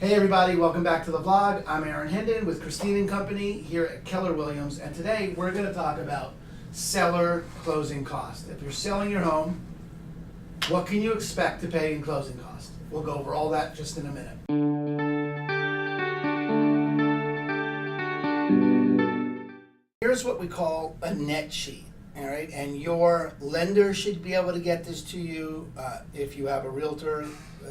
Hey everybody, welcome back to the vlog. I'm Aaron Hendon with Christine and Company here at Keller Williams, and today we're going to talk about seller closing costs. If you're selling your home, what can you expect to pay in closing costs? We'll go over all that just in a minute. Here's what we call a net sheet, all right? And your lender should be able to get this to you. If you have a realtor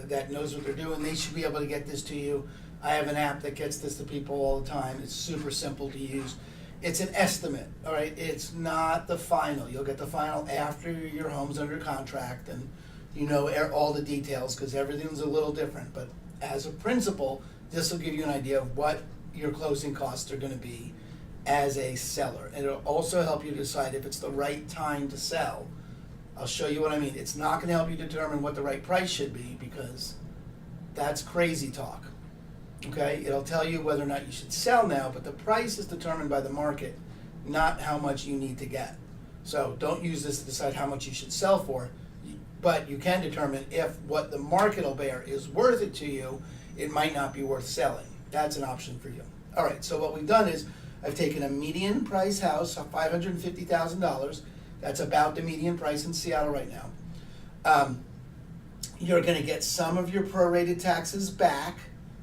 that knows what they're doing, they should be able to get this to you. I have an app that gets this to people all the time. It's super simple to use. It's an estimate, all right? It's not the final. You'll get the final after your home's under contract and you know all the details because everything's a little different. But as a principle, this will give you an idea of what your closing costs are going to be as a seller. And it'll also help you decide if it's the right time to sell. I'll show you what I mean. It's not going to help you determine what the right price should be because that's crazy talk. Okay? It'll tell you whether or not you should sell now, but the price is determined by the market, not how much you need to get. So don't use this to decide how much you should sell for, but you can determine if what the market will bear is worth it to you. It might not be worth selling. That's an option for you. All right, so what we've done is I've taken a median price house of $550,000. That's about the median price in Seattle right now. You're going to get some of your prorated taxes back,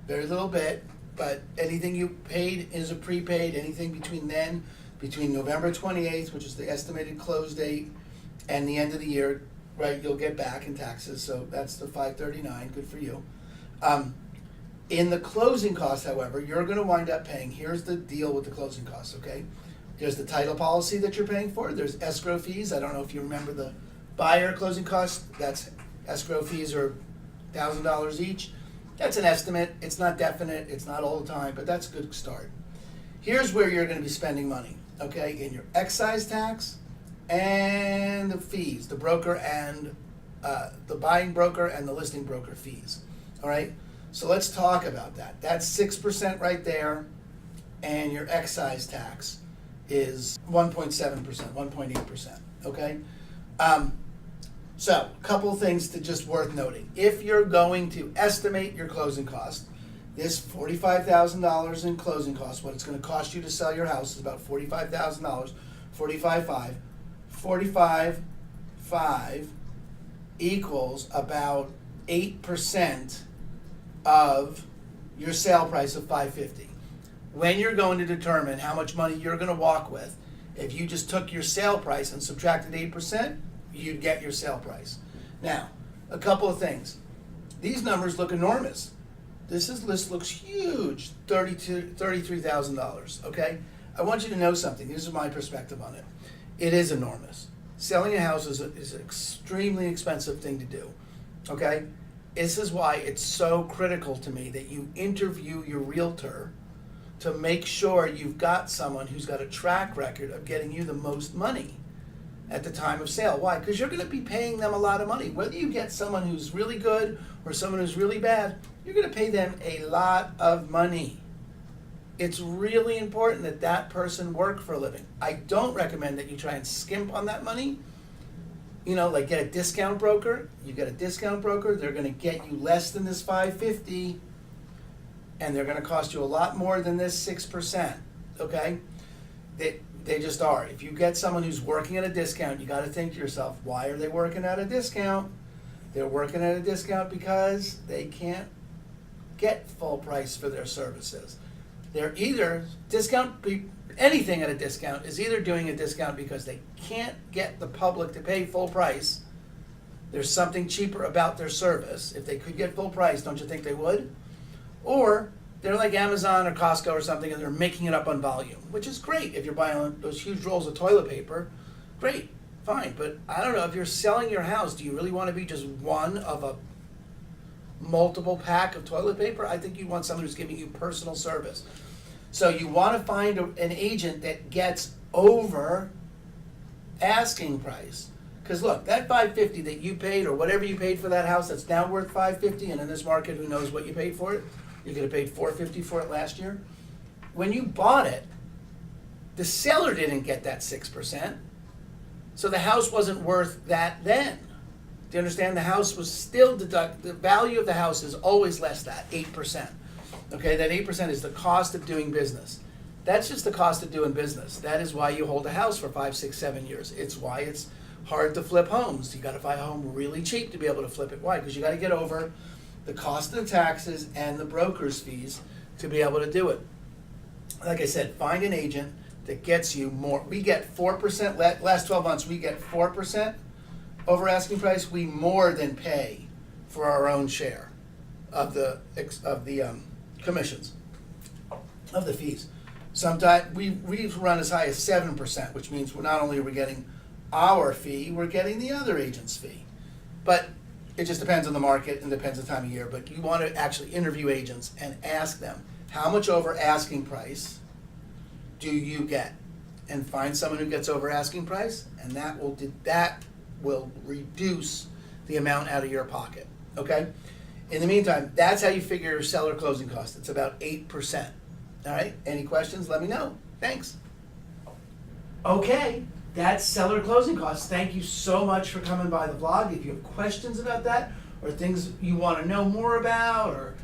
very little bit, but anything you paid is a prepaid. Anything between November 28th, which is the estimated close date, and the end of the year, right, you'll get back in taxes. So that's the $539. Good for you. In the closing costs, however, you're going to wind up paying, here's the deal with the closing costs, okay? There's the title policy that you're paying for. There's escrow fees. I don't know if you remember the buyer closing costs. That's escrow fees are $1,000 each. That's an estimate. It's not definite. It's not all the time, but that's a good start. Here's where you're going to be spending money, okay? In your excise tax and the fees, the broker and the buying broker and the listing broker fees, all right? So let's talk about that. That's 6% right there, and your excise tax is 1.7%, 1.8%, okay? So a couple of things to just worth noting. If you're going to estimate your closing cost, this $45,000 in closing costs, what it's going to cost you to sell your house is about $45,000, $45,500. $45,500 equals about 8% of your sale price of $550. When you're going to determine how much money you're going to walk with, if you just took your sale price and subtracted 8%, you'd get your sale price. Now, a couple of things. These numbers look enormous. This looks huge, $33,000, okay? I want you to know something. This is my perspective on it. It is enormous. Selling a house is an extremely expensive thing to do, okay? This is why it's so critical to me that you interview your realtor to make sure you've got someone who's got a track record of getting you the most money at the time of sale. Why? Because you're going to be paying them a lot of money. Whether you get someone who's really good or someone who's really bad, you're going to pay them a lot of money. It's really important that that person work for a living. I don't recommend that you try and skimp on that money. You know, like get a discount broker. You get a discount broker, they're going to get you less than this $550, and they're going to cost you a lot more than this 6%, okay? They just are. If you get someone who's working at a discount, you got to think to yourself, why are they working at a discount? They're working at a discount because they can't get full price for their services. They're either anything at a discount is either doing a discount because they can't get the public to pay full price. There's something cheaper about their service. If they could get full price, don't you think they would? Or they're like Amazon or Costco or something and they're making it up on volume, which is great. If you're buying those huge rolls of toilet paper, great, fine. But I don't know, if you're selling your house, do you really want to be just one of a multiple pack of toilet paper? I think you want someone who's giving you personal service. So you want to find an agent that gets over asking price. Because look, that $550 that you paid or whatever you paid for that house that's now worth $550, and in this market, who knows what you paid for it? You could have paid $450 for it last year. When you bought it, the seller didn't get that 6%. So the house wasn't worth that then. Do you understand? The house was still the value of the house is always less than 8%. Okay, that 8% is the cost of doing business. That's just the cost of doing business. That is why you hold a house for 5, 6, 7 years. It's why it's hard to flip homes. You gotta buy a home really cheap to be able to flip it. Why? Because you gotta get over the cost of the taxes and the broker's fees to be able to do it. Like I said, find an agent that gets you more. We get 4%, last 12 months, we get 4% over asking price. We more than pay for our own share of the commissions, of the fees. Sometimes we've run as high as 7%, which means we're not only are we getting our fee, we're getting the other agent's fee. But it just depends on the market and depends on the time of year. But you want to actually interview agents and ask them, how much over asking price do you get? And find someone who gets over asking price, and that will reduce the amount out of your pocket. Okay? In the meantime, that's how you figure your seller closing cost. It's about 8%. All right? Any questions? Let me know. Thanks. Okay, that's seller closing costs. Thank you so much for coming by the vlog. If you have questions about that or things you want to know more about or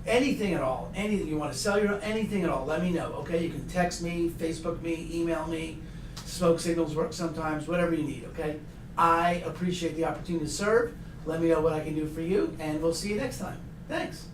anything at all, anything you want to sell your own, anything at all, let me know. Okay? You can text me, Facebook me, email me. Smoke signals work sometimes, whatever you need. Okay? I appreciate the opportunity to serve. Let me know what I can do for you, and we'll see you next time. Thanks.